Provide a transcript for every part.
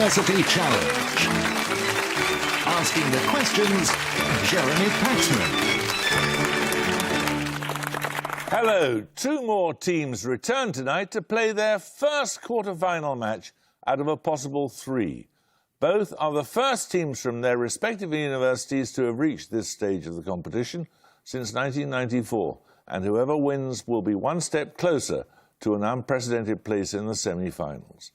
University Challenge. Asking the questions, Jeremy Paxman. Hello. Two more teams return tonight to play their first quarter-final match out of a possible three. Both are the first teams from their respective universities to have reached this stage of the competition since 1994, and whoever wins will be one step closer to an unprecedented place in the semi-finals.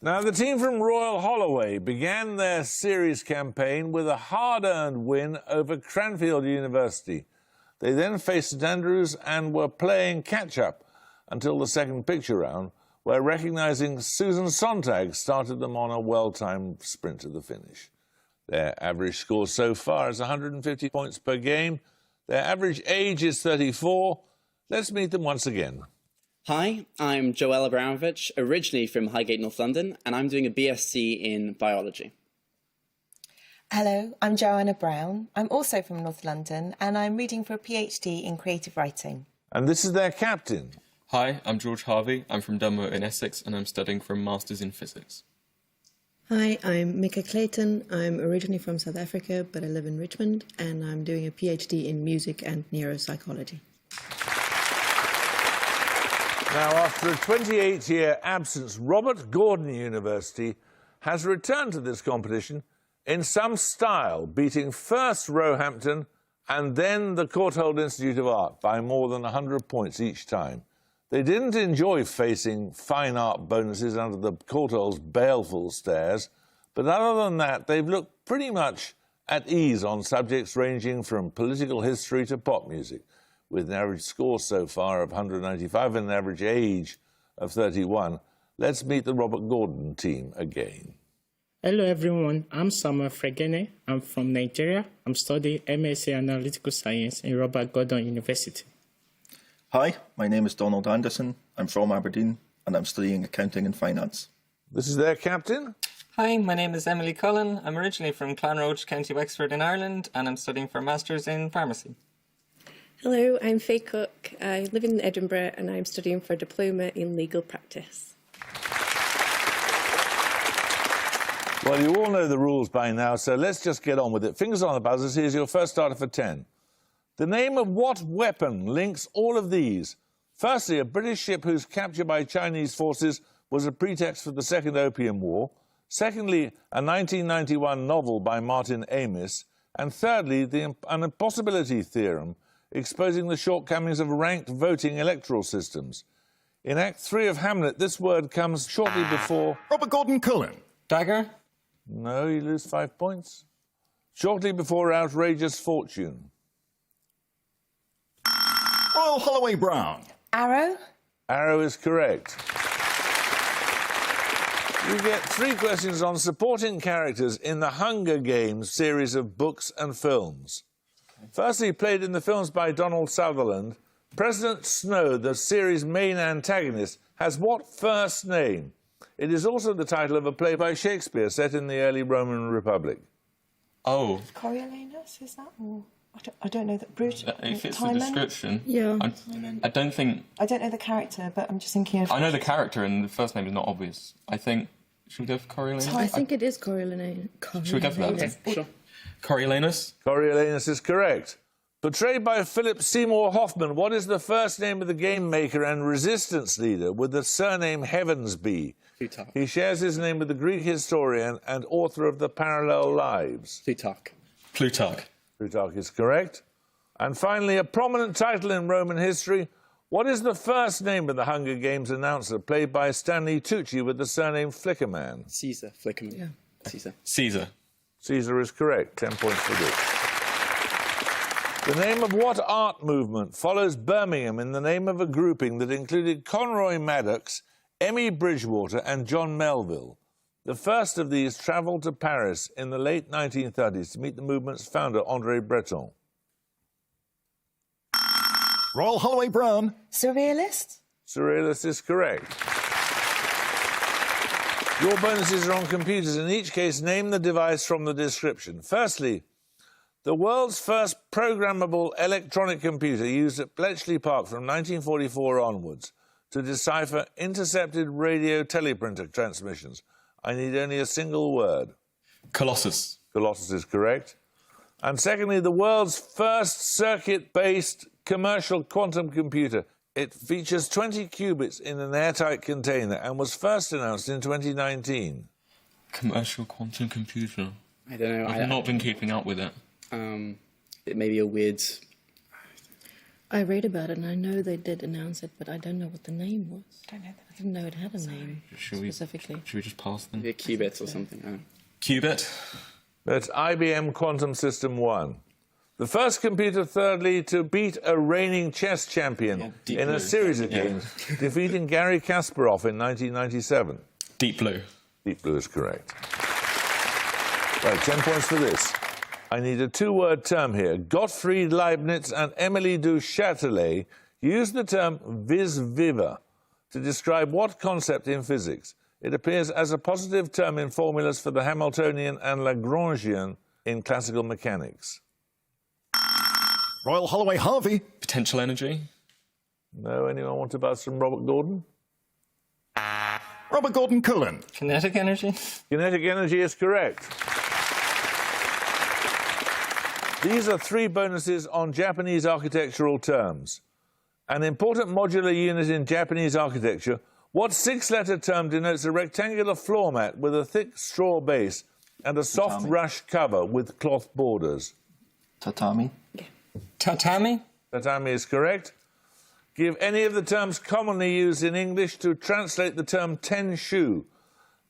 Now, the team from Royal Holloway began their series campaign with a hard-earned win over Cranfield University. They then faced St Andrews and were playing catch-up until the second picture round, where recognising Susan Sontag started them on a well-timed sprint to the finish. Their average score so far is 150 points per game. Their average age is 34. Let's meet them once again. Hi, I'm Joel Abramovich, originally from Highgate, North London, and I'm doing a BSc in biology. Hello, I'm Joanna Brown. I'm also from North London, and I'm reading for a PhD in creative writing. And this is their captain. Hi, I'm George Harvey. I'm from Dunmow in Essex, and I'm studying for a Masters in Physics. Hi, I'm Mika Clayton. I'm originally from South Africa, but I live in Richmond, and I'm doing a PhD in music and neuropsychology. Now, after a 28-year absence, Robert Gordon University has returned to this competition in some style, beating first Roehampton and then the Courtauld Institute of Art by more than 100 points each time. They didn't enjoy facing fine art bonuses under the Courtauld's baleful stares, but other than that, they've looked pretty much at ease on subjects ranging from political history to pop music, with an average score so far of 195 and an average age of 31. Let's meet the Robert Gordon team again. Hello everyone, I'm Samuel Fregene. I'm from Nigeria. I'm studying MSc Analytical Science in Robert Gordon University. Hi, my name is Donald Anderson. I'm from Aberdeen and I'm studying accounting and finance. This is their captain. Hi, my name is Emily Cullen. I'm originally from Clonroach, County Wexford in Ireland, and I'm studying for a Masters in Pharmacy. Hello, I'm Faye Cook. I live in Edinburgh and I'm studying for a diploma in legal practice. Well, you all know the rules by now, so let's just get on with it. Fingers on the buzzers, here's your first starter for 10. The name of what weapon links all of these? Firstly, a British ship whose capture by Chinese forces was a pretext for the Second Opium War. Secondly, a 1991 novel by Martin Amis. And thirdly, an impossibility theorem exposing the shortcomings of ranked voting electoral systems. In Act 3 of Hamlet, this word comes shortly before... Robert Gordon Cullen. Dagger? No, you lose 5 points. Shortly before outrageous fortune. Royal Holloway Brown. Arrow? Arrow is correct. You get 3 questions on supporting characters in the Hunger Games series of books and films. Firstly, played in the films by Donald Sutherland, President Snow, the series' main antagonist, has what first name? It is also the title of a play by Shakespeare set in the early Roman Republic. Oh. Coriolanus, is that? Or I don't know that. Bruce. If it's the description. Yeah. I don't think... I don't know the character, but I'm just thinking of... I know the character and the first name is not obvious. I think... Should we go for Coriolanus? I think it is Coriolanus. Should we go for that? Okay, sure. Coriolanus? Coriolanus is correct. Portrayed by Philip Seymour Hoffman, what is the first name of the game maker and resistance leader with the surname Heavensbee? Plutarch. He shares his name with the Greek historian and author of The Parallel Lives. Plutarch. Plutarch. Plutarch is correct. And finally, a prominent title in Roman history. What is the first name of the Hunger Games announcer, played by Stanley Tucci with the surname Flickerman? Caesar. Flickerman. Yeah. Caesar. Caesar. Caesar is correct. 10 points for this. The name of what art movement follows Birmingham in the name of a grouping that included Conroy Maddox, Emmy Bridgewater and John Melville? The first of these travelled to Paris in the late 1930s to meet the movement's founder, André Breton. Royal Holloway Brown. Surrealist? Surrealist is correct. Your bonuses are on computers. In each case, name the device from the description. Firstly, the world's first programmable electronic computer used at Bletchley Park from 1944 onwards to decipher intercepted radio teleprinter transmissions I need only a single word. Colossus. Colossus is correct. And secondly, the world's first circuit-based commercial quantum computer. It features 20 qubits in an airtight container and was first announced in 2019. Commercial quantum computer. I don't know. I've not been keeping up with it. It may be a weird... I read about it and I know they did announce it, but I don't know what the name was. Don't know I didn't know it had a name specifically. Should we just pass them? Maybe a qubit or something. I don't know. Qubit. That's IBM Quantum System 1. The first computer, thirdly, to beat a reigning chess champion Deep in Blue. a series of games, defeating Garry Kasparov in 1997. Deep Blue. Deep Blue is correct. Right, 10 points for this. I need a two-word term here. Gottfried Leibniz and Émilie du Châtelet used the term vis viva to describe what concept in physics? It appears as a positive term in formulas for the Hamiltonian and Lagrangian in classical mechanics. Royal Holloway Harvey. Potential energy. No? Anyone want to buzz from Robert Gordon? Robert Gordon Cullen. Kinetic energy. Kinetic energy is correct. These are 3 bonuses on Japanese architectural terms. An important modular unit in Japanese architecture. What 6-letter term denotes a rectangular floor mat with a thick straw base and a soft Tatami. rush cover with cloth borders? Tatami. Tatami. Tatami is correct. Give any of the terms commonly used in English to translate the term ten-shu.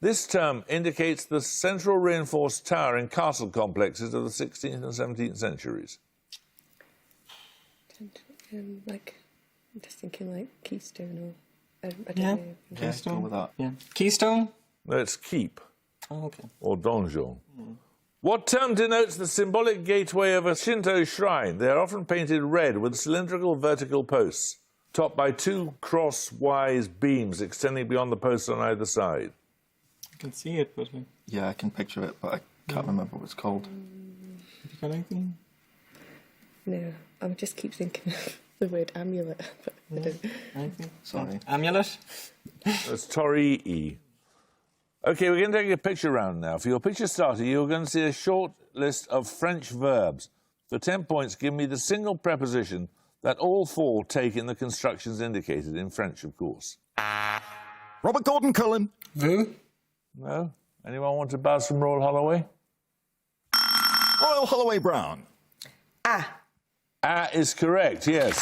This term indicates the central reinforced tower in castle complexes of the 16th and 17th centuries. Like, I'm just thinking like Keystone or I don't Yeah. know. Yeah, go with that. Yeah. Keystone. No, it's keep Oh, okay. or donjon. What term denotes the symbolic gateway of a Shinto shrine? They are often painted red with cylindrical vertical posts, topped by 2 crosswise beams extending beyond the posts on either side. I can see it, but have Yeah, I can picture it, but I can't remember what it's called. you got anything? No, I just keep thinking of the word amulet, but I don't. Anything? Sorry. Amulet. That's Torii. OK, we're going to take a picture round now. For your picture starter, you're going to see a short list of French verbs. For 10 points, give me the single preposition that all 4 take in the constructions indicated, in French, of course. Robert Gordon Cullen. Vous. No? Anyone want to buzz from Royal Holloway? Royal Holloway Brown. Ah is correct, yes.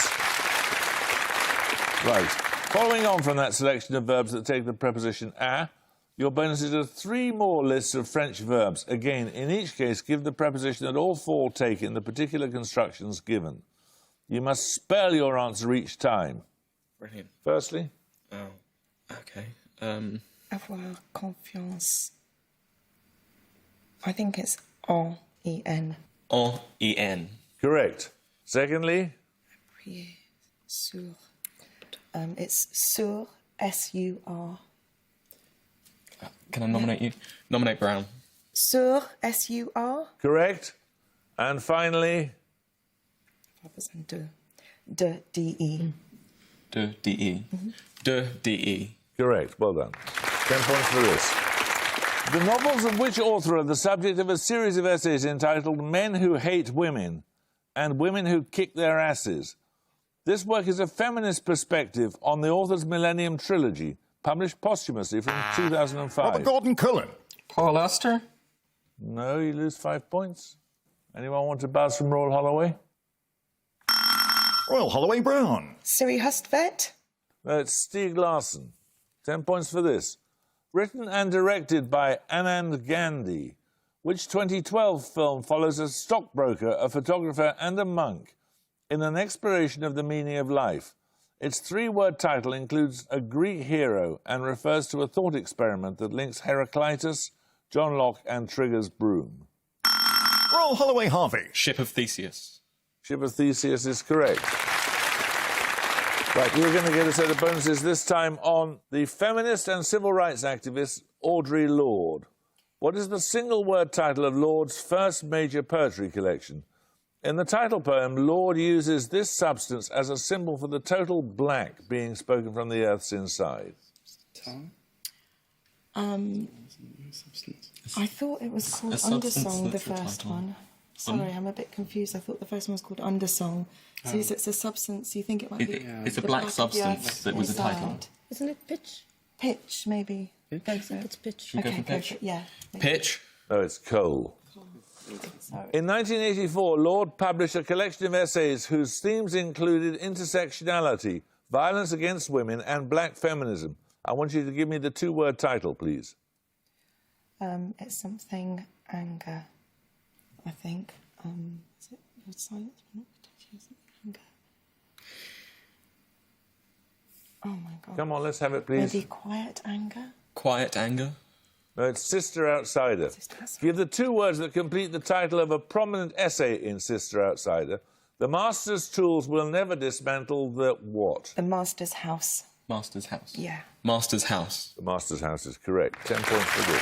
Right. Following on from that selection of verbs that take the preposition ah, your bonuses are 3 more lists of French verbs. Again, in each case, give the preposition that all 4 take in the particular constructions given. You must spell your answer each time. Brilliant. Firstly, Oh, okay. Avoir confiance. I think it's O-E-N. O-E-N. correct. Secondly, Prier sur. It's sur, S-U-R. Can I nominate you? Nominate Brown. Sur, S-U-R. correct. And finally, De. De, D-E. De, D-E. De, D-E. correct. Well done. 10 points for this. The novels of which author are the subject of a series of essays entitled Men Who Hate Women and Women Who Kick Their Asses? This work is a feminist perspective on the author's Millennium Trilogy, published posthumously from 2005. Robert Gordon Cullen. Paul Auster. No, you lose 5 points. Anyone want to buzz from Royal Holloway? Royal Holloway Brown. Siri Hustvedt. That's Stieg Larsson. 10 points for this. Written and directed by Anand Gandhi, which 2012 film follows a stockbroker, a photographer, and a monk in an exploration of the meaning of life. Its 3-word title includes a Greek hero and refers to a thought experiment that links Heraclitus, John Locke, and Trigger's broom. Royal Holloway Harvey. Ship of Theseus. Ship of Theseus is correct. Right, you're going to get a set of bonuses this time on the feminist and civil rights activist Audre Lorde. What is the single-word title of Lorde's first major poetry collection? In the title poem, Lorde uses this substance as a symbol for the total black being spoken from the earth's inside. I thought it was called Undersong, the first one. Sorry, I'm a bit confused. I thought the first one was called Undersong. So it's a substance. You think it might be? It's a black substance that was the title. Isn't it pitch? Pitch, maybe. I think it's pitch. Should we go Okay, for pitch? yeah. Pitch. No, it's coal. In 1984, Lord published a collection of essays whose themes included intersectionality, violence against women, and black feminism. I want you to give me the two-word title, please. It's something anger, I think. Is it Lord Silence? Anger. Oh my God. Come on, let's have it, please. Maybe quiet anger? Quiet anger. No, it's Sister Outsider. Give the two words that complete the title of a prominent essay in Sister Outsider. The master's tools will never dismantle the what? The master's house. Master's house. Yeah. Master's house. The master's house is correct. 10 points for this.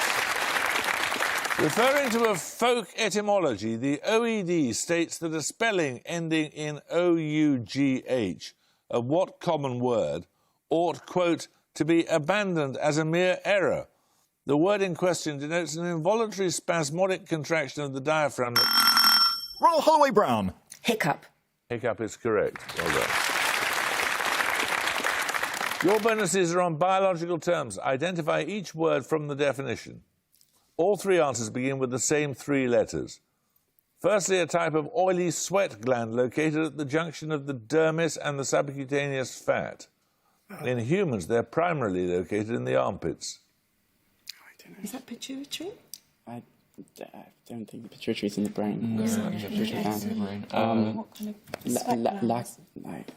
Referring to a folk etymology, the OED states that a spelling ending in OUGH of what common word ought, quote, to be abandoned as a mere error. The word in question denotes an involuntary spasmodic contraction of the diaphragm. Royal Holloway Brown. Hiccup. Hiccup is correct. Well done. Your bonuses are on biological terms. Identify each word from the definition. All three answers begin with the same three letters. Firstly, a type of oily sweat gland located at the junction of the dermis and the subcutaneous fat. In humans, they're primarily located in the armpits. Is that pituitary? I don't think the pituitary's in the brain. What kind of sweat glands? Like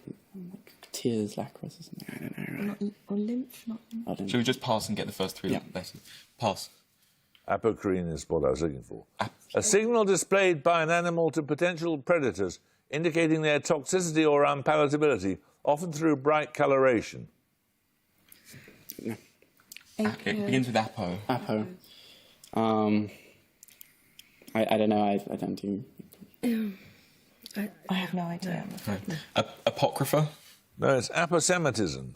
tears, lachrys or something. I don't know. Or lymph? Not lymph. Should we just pass and get the first three letters? Pass. Apocrine is what I was looking for. A signal displayed by an animal to potential predators, indicating their toxicity or unpalatability, often through bright coloration. It begins with apo. Apo. I don't know. I don't do. I have no idea. Apocrypha. No, it's aposematism.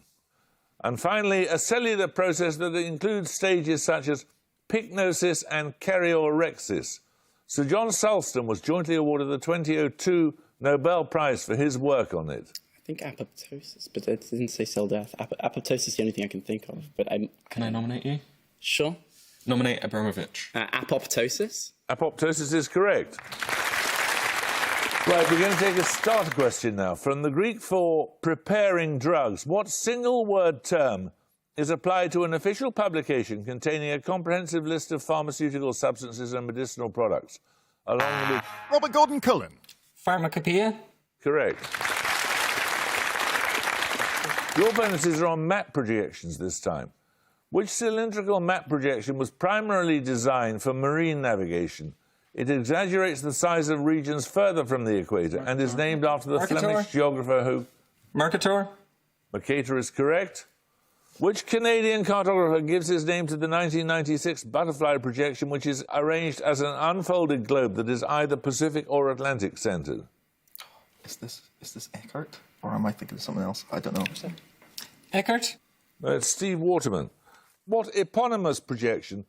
And finally, a cellular process that includes stages such as pycnosis and karyorrhexis. Sir John Sulston was jointly awarded the 2002 Nobel Prize for his work on it. I think apoptosis, but it didn't say cell death. Apoptosis is the only thing I can think of. But Can I nominate you? Sure. Nominate Abramovich. Apoptosis. Apoptosis is correct. Right, we're going to take a starter question now. From the Greek for preparing drugs, what single-word term is applied to an official publication containing a comprehensive list of pharmaceutical substances and medicinal products, along with... Robert Gordon Cullen. Pharmacopoeia. Correct. Your bonuses are on map projections this time. Which cylindrical map projection was primarily designed for marine navigation? It exaggerates the size of regions further from the equator and is named after the Flemish geographer who... Mercator. Mercator is correct. Which Canadian cartographer gives his name to the 1996 butterfly projection, which is arranged as an unfolded globe that is either Pacific or Atlantic centred? Is this Eckhart? Or am I thinking of something else? I don't know. Eckhart. No, it's Steve Waterman. What eponymous projection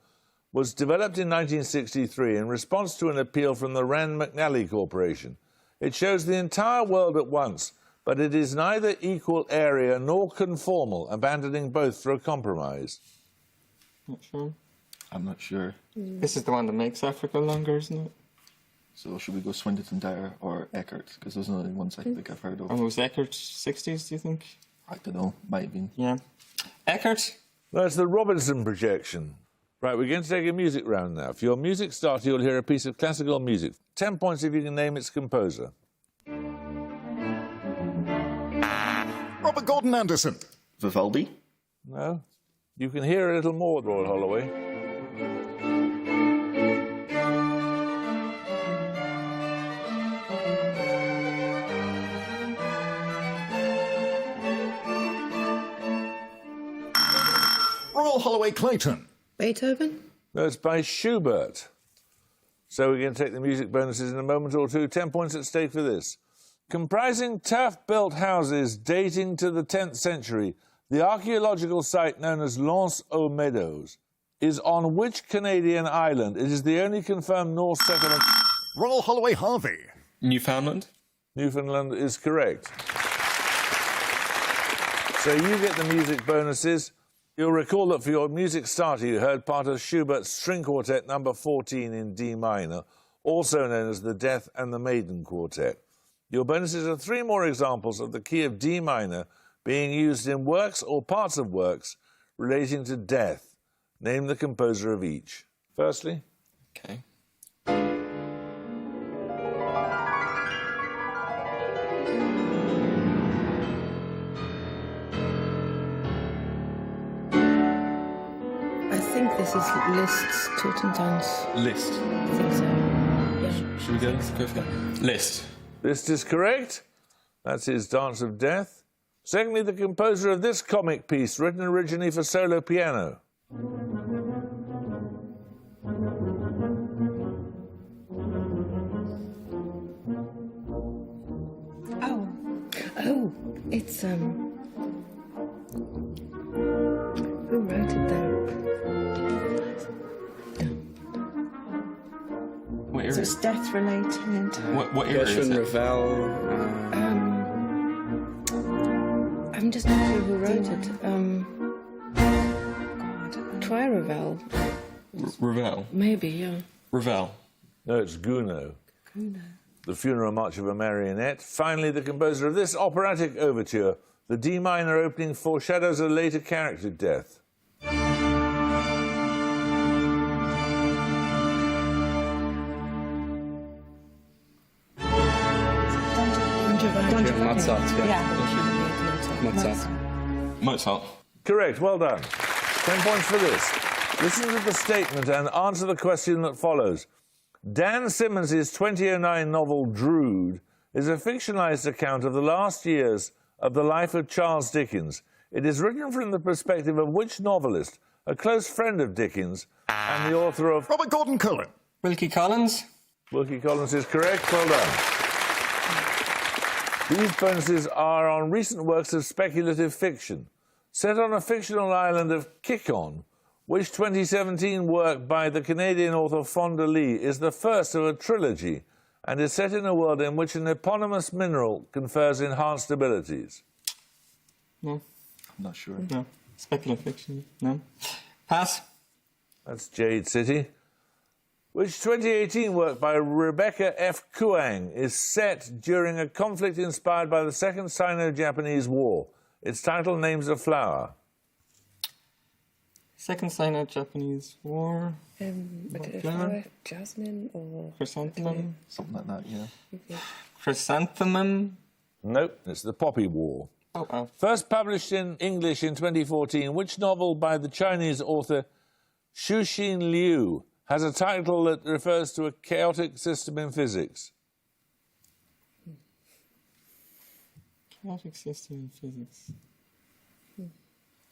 was developed in 1963 in response to an appeal from the Rand McNally Corporation? It shows the entire world at once, but it is neither equal area nor conformal, abandoning both for a compromise. Not sure. I'm not sure. This is the one that makes Africa longer, isn't it? So should we go Swinderton Dyer or Eckhart? Because those are the only ones I think I've heard of. And was Eckhart 60s, do you think? I don't know. Might have been. Yeah. Eckhart. That's the Robinson projection. Right, we're going to take a music round now. For your music starter, you'll hear a piece of classical music. 10 points if you can name its composer. Robert Gordon Anderson. Vivaldi. No? You can hear a little more, Royal Holloway. Royal Holloway Clayton. Beethoven? No, it's by Schubert. So we're going to take the music bonuses in a moment or two. 10 points at stake for this. Comprising turf-built houses dating to the 10th century, the archaeological site known as Lens aux Meadows is on which Canadian island? It is the only confirmed Norse settlement. Royal Holloway Harvey. Newfoundland. Newfoundland is correct. So you get the music bonuses. You'll recall that for your music starter, you heard part of Schubert's String Quartet number 14 in D minor, also known as the Death and the Maiden Quartet. Your bonuses are 3 more examples of the key of D minor being used in works or parts of works relating to death. Name the composer of each. Firstly? Okay. I think this is Liszt's Totentanz. Liszt. I think so. Yeah. Should we go for that? Liszt. Liszt is correct. That's his Dance of Death. Secondly, the composer of this comic piece, written originally for solo piano. Oh, it's who wrote it though? What So era? it's death related. What era is Gershwin, it? Ravel. I'm just not sure who wrote it. Try Ravel, Ravel. maybe. Yeah. Ravel. No, it's Gounod. The Funeral March of a Marionette. Finally, the composer of this operatic overture, the D minor opening foreshadows a later character death. Mozart. Yeah. Mozart. Mozart. Correct, well done. 10 points for this. Listen to the statement and answer the question that follows. Dan Simmons' 2009 novel Drood is a fictionalized account of the last years of the life of Charles Dickens. It is written from the perspective of which novelist, a close friend of Dickens, and the author of... Robert Gordon Cullen. Wilkie Collins. Wilkie Collins is correct, well done. These bonuses are on recent works of speculative fiction. Set on a fictional island of Kikon, which 2017 work by the Canadian author Fonda Lee is the first of a trilogy and is set in a world in which an eponymous mineral confers enhanced abilities. No. I'm not sure. No. Speculative fiction. No. Pass. That's Jade City. Which 2018 work by Rebecca F. Kuang is set during a conflict inspired by the Second Sino-Japanese War. Its title names a flower. Second Sino-Japanese War. Flower, jasmine or Chrysanthemum. Something like that, yeah. Chrysanthemum. Nope, it's the Poppy War. Oh. First published in English in 2014, which novel by the Chinese author Xuxin Liu has a title that refers to a chaotic system in physics? Chaotic system in physics. I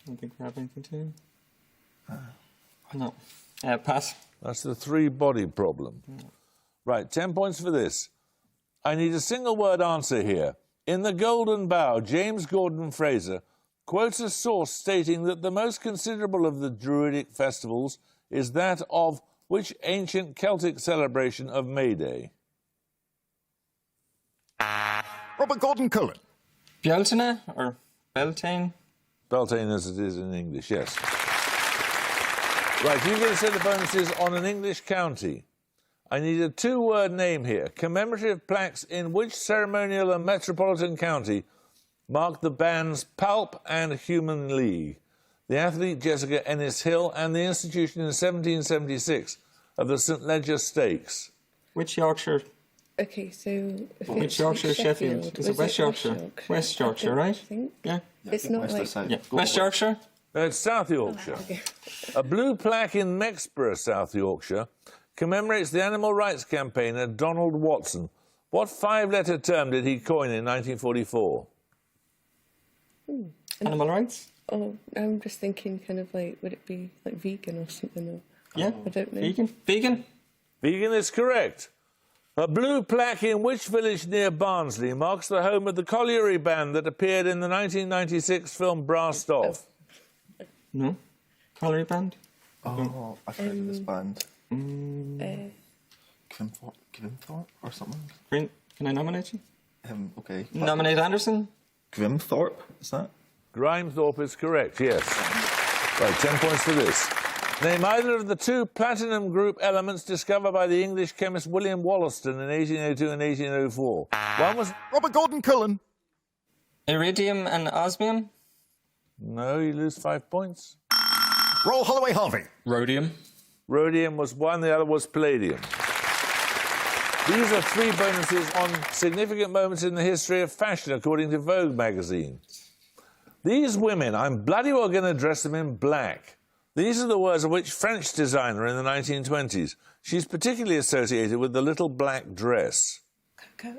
don't think we have anything to. No. Pass. That's the three-body problem. Right, 10 points for this. I need a single-word answer here. In The Golden Bough, James Gordon Fraser quotes a source stating that the most considerable of the Druidic festivals is that of which ancient Celtic celebration of May Day? Robert Gordon Cullen. Beltane or Beltane? Beltane as it is in English, yes. Right, you're going to set the bonuses on an English county. I need a 2-word name here. Commemorative plaques in which ceremonial and metropolitan county marked the bands Pulp and Human League, the athlete Jessica Ennis Hill, and the institution in 1776 of the St Leger Stakes? Which Yorkshire? Okay, so if Which it's Yorkshire, Sheffield? Is it West Yorkshire? West Yorkshire, right? I think. Yeah. It's not West or like south? Yeah. Go West for it. Yorkshire? No, it's South Yorkshire. A blue plaque in Mexborough, South Yorkshire, commemorates the animal rights campaigner Donald Watson. What 5-letter term did he coin in 1944? Animal rights? Oh, I'm just thinking kind of like, would it be like vegan or something? Or, Yeah. I don't know. Vegan? Vegan? Vegan is correct. A blue plaque in which village near Barnsley marks the home of the colliery band that appeared in the 1996 film Brassed Off? No. Colliery band? Oh, I've heard of this band. Uh, Grimthorpe or something? Green, can I nominate you? Okay. Nominate Anderson? Grimthorpe, is that? Grimethorpe is correct, yes. Right, 10 points for this. Name either of the two platinum group elements discovered by the English chemist William Wollaston in 1802 and 1804. One was... Robert Gordon Cullen. Iridium and osmium? No, you lose 5 points. Roll Holloway Harvey. Rhodium. Rhodium was one, the other was palladium. These are 3 bonuses on significant moments in the history of fashion, according to Vogue magazine. These women, I'm bloody well going to dress them in black. These are the words of which French designer in the 1920s. She's particularly associated with the little black dress. Coco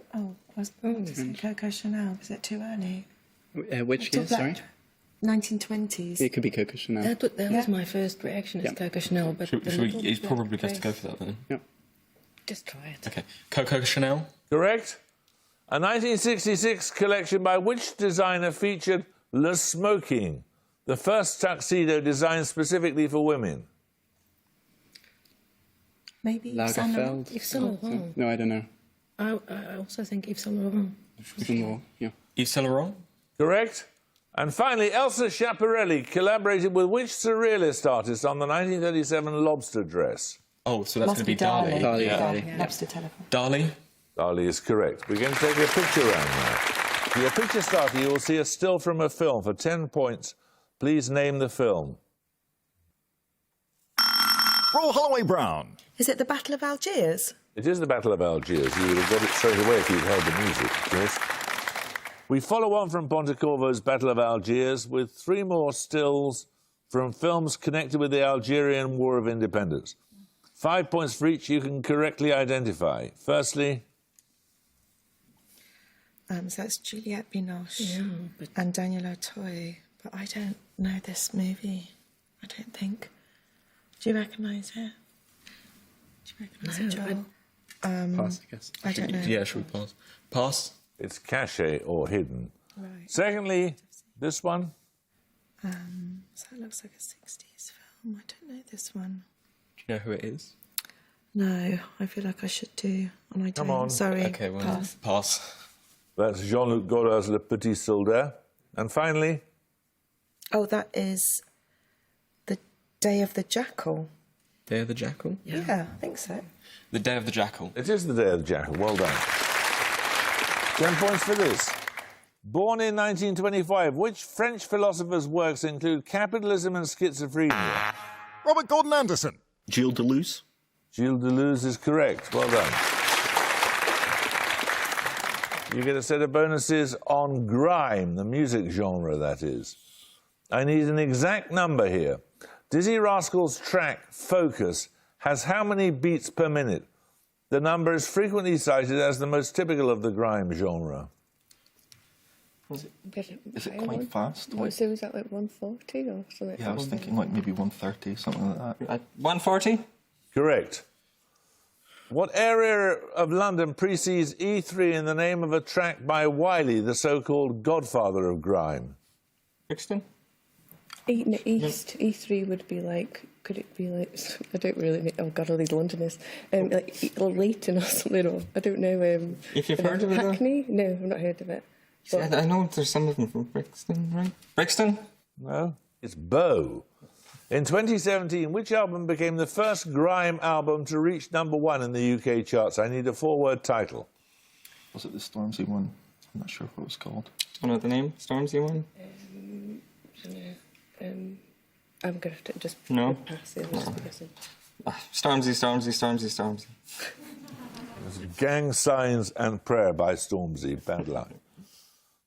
Chanel. Was it too early? Which year, sorry? 1920s. It could be Coco Chanel. That was my first reaction, is Coco Chanel. But It's probably best to go for that then. Yeah. Just try it. Okay. Coco Chanel. Correct? A 1966 collection by which designer featured Le Smoking, the first tuxedo designed specifically for women? Maybe Yves Saint Laurent. Yves Saint Laurent. No, I don't know. I also think Yves Saint Laurent. Yeah. Yves Saint Laurent. Correct? And finally, Elsa Schiaparelli collaborated with which surrealist artist on the 1937 lobster dress? Oh, so that's going Must to be be Dali. Dali. Dali. Lobster telephone. Dali. Dali is correct. We're going to take a picture round now. For your picture starter, you will see a still from a film. For 10 points, please name the film. Roll Holloway Brown. Is it the Battle of Algiers? It is the Battle of Algiers. You would have got it straight away if you'd heard the music, yes. We follow on from Pontecorvo's Battle of Algiers with 3 more stills from films connected with the Algerian War of Independence. 5 points for each you can correctly identify. Firstly... So it's Juliette Binoche and Daniel Auteuil. But I don't know this movie. I don't think. Do you recognise it? Do you recognise it, Joel? Pass, I guess. I don't know. Yeah, should we pass? Pass. It's caché or hidden. Right. Secondly, this one. So it looks like a 60s film. I don't know this one. Do you know who it is? No, I feel like I should do, and I don't. Come on. Sorry. Okay, well, Pass. pass. That's Jean-Luc Godard's Le Petit Soldat. And finally... Oh, that is The Day of the Jackal. Day of the Jackal? Yeah, I think so. The Day of the Jackal. It is the Day of the Jackal. Well done. 10 points for this. Born in 1925, which French philosopher's works include Capitalism and Schizophrenia? Robert Gordon Anderson. Gilles Deleuze. Gilles Deleuze is correct. Well done. You get a set of bonuses on grime, the music genre, that is. I need an exact number here. Dizzy Rascal's track, Focus, has how many beats per minute? The number is frequently cited as the most typical of the grime genre. Is it quite fast? Like, So was that like 140 or something? yeah, I was thinking like maybe 130, something like that. 140? Correct. What area of London precedes E3 in the name of a track by Wiley, the so-called godfather of grime? Brixton? East, E3 would be like, could it be like, I don't really know, oh God, all these Londoners, like Leighton or something, or I don't know. If you've heard of it, Hackney? No, I've not heard of it. Yeah, I know there's some of them from Brixton, right? Brixton? No, it's Bow. In 2017, which album became the first grime album to reach #1 in the UK charts? I need a 4-word title. Was it the Stormzy one? I'm not sure what it was called. Don't know the name? Stormzy one? I'm going to have to just No. pass it. Just because Stormzy. Gang Signs and Prayer by Stormzy. Bad luck.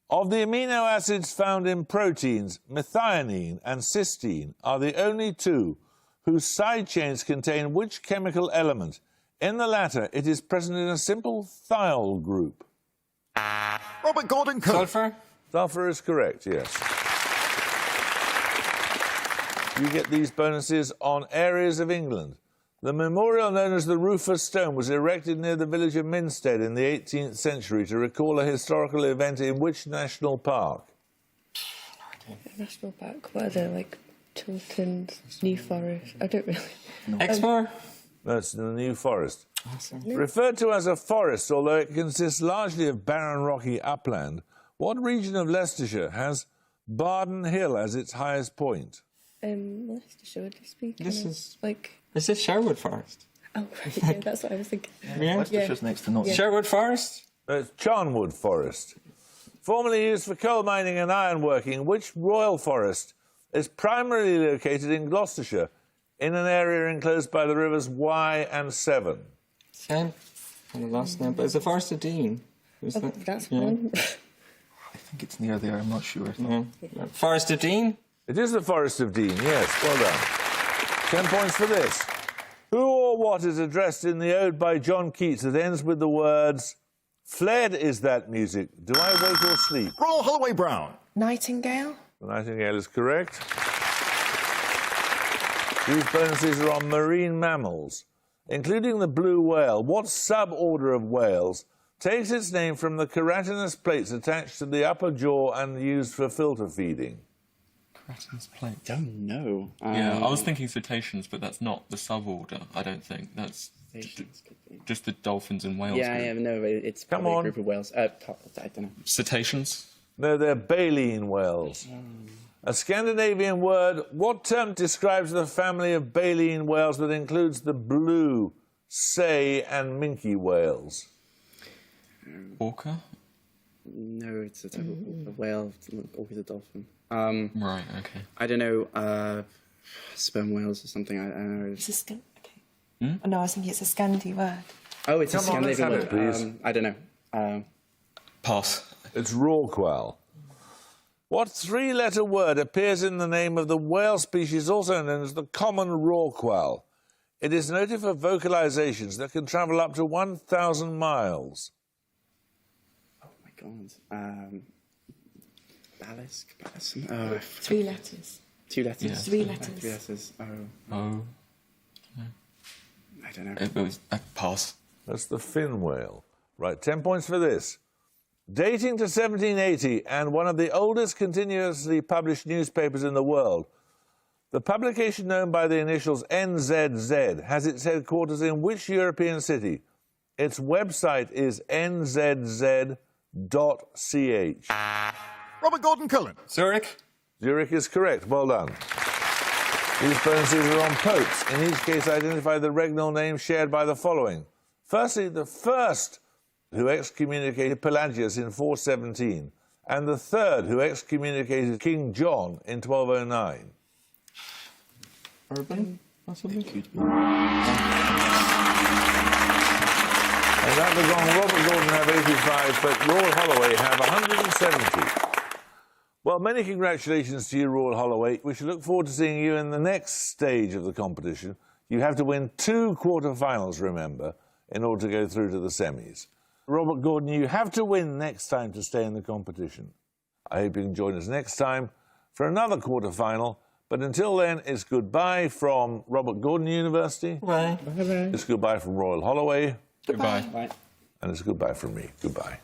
Of the amino acids found in proteins, methionine and cysteine are the only 2 whose side chains contain which chemical element? In the latter, it is present in a simple thiol group. Robert Gordon Cullen. Sulfur? Sulfur is correct, yes. You get these bonuses on areas of England. The memorial known as the Rufus Stone was erected near the village of Minstead in the 18th century to recall a historical event in which national park? National Park, what are they like? Chiltern, New Forest. I don't really. Exmoor? That's the New Forest. Awesome. Referred to as a forest, although it consists largely of barren rocky upland, what region of Leicestershire has Barden Hill as its highest point? Leicestershire, would you speak? This is- like. Is this Sherwood Forest? Oh, right, yeah, that's what I was thinking. Yeah. Leicestershire next to Nottingham. Sherwood Forest? It's Charnwood Forest. Formerly used for coal mining and ironworking, which royal forest is primarily located in Gloucestershire, in an area enclosed by the rivers Wye and Severn? Same. I'm lost now, but it's the Forest of Dean. Is Oh, that- that's yeah. one. I think it's near there, I'm not sure. Yeah. Forest of Dean? It is the Forest of Dean, yes, well done. 10 points for this. Who or what is addressed in the ode by John Keats that ends with the words, "Fled is that music, do I wake or sleep?" Royal Holloway Brown. Nightingale. The Nightingale is correct. These bonuses are on marine mammals, including the blue whale. What suborder of whales takes its name from the keratinous plates attached to the upper jaw and used for filter feeding? Keratinous plate. Don't know. Yeah, I was thinking cetaceans, but that's not the suborder, I don't think. That's just the dolphins and whales. Yeah, group. no, it's Come probably on. a group of whales. I don't know. Cetaceans? No, they're baleen whales. A Scandinavian word, what term describes the family of baleen whales that includes the blue, sei, and minke whales? Orca? No, it's a type of whale, always a dolphin. Right, okay. I don't know, sperm whales or something. I don't know. It's a okay. Oh, no, I was thinking it's a Scandi word. Oh, it's Come a on, let's Scandinavian have it, word. please. I don't know. Pass. It's rorqual. What three-letter word appears in the name of the whale species also known as the common rorqual? It is noted for vocalizations that can travel up to 1,000 miles. Oh my god. Ballast. Oh, 3 letters. 2 letters. Yeah. 3 letters. 3 letters. Oh, Oh. I don't know. It was a pass. That's the fin whale. Right, 10 points for this. Dating to 1780 and one of the oldest continuously published newspapers in the world, the publication known by the initials NZZ has its headquarters in which European city? Its website is nzz.ch. Robert Gordon Cullen. Zurich? Zurich is correct. Well done. These bonuses are on popes. In each case, identify the regnal name shared by the following. Firstly, the first who excommunicated Pelagius in 417, and the third who excommunicated King John in 1209. Urban? Possibly? And that was on Robert Gordon have 85, but Royal Holloway have 170. Well, many congratulations to you, Royal Holloway. We shall look forward to seeing you in the next stage of the competition. You have to win 2 quarter-finals, remember, in order to go through to the semis. Robert Gordon, you have to win next time to stay in the competition. I hope you can join us next time for another quarter-final. But until then, it's goodbye from Robert Gordon University. Bye. Bye-bye. It's goodbye from Royal Holloway. Goodbye. Bye. And it's goodbye from me. Goodbye.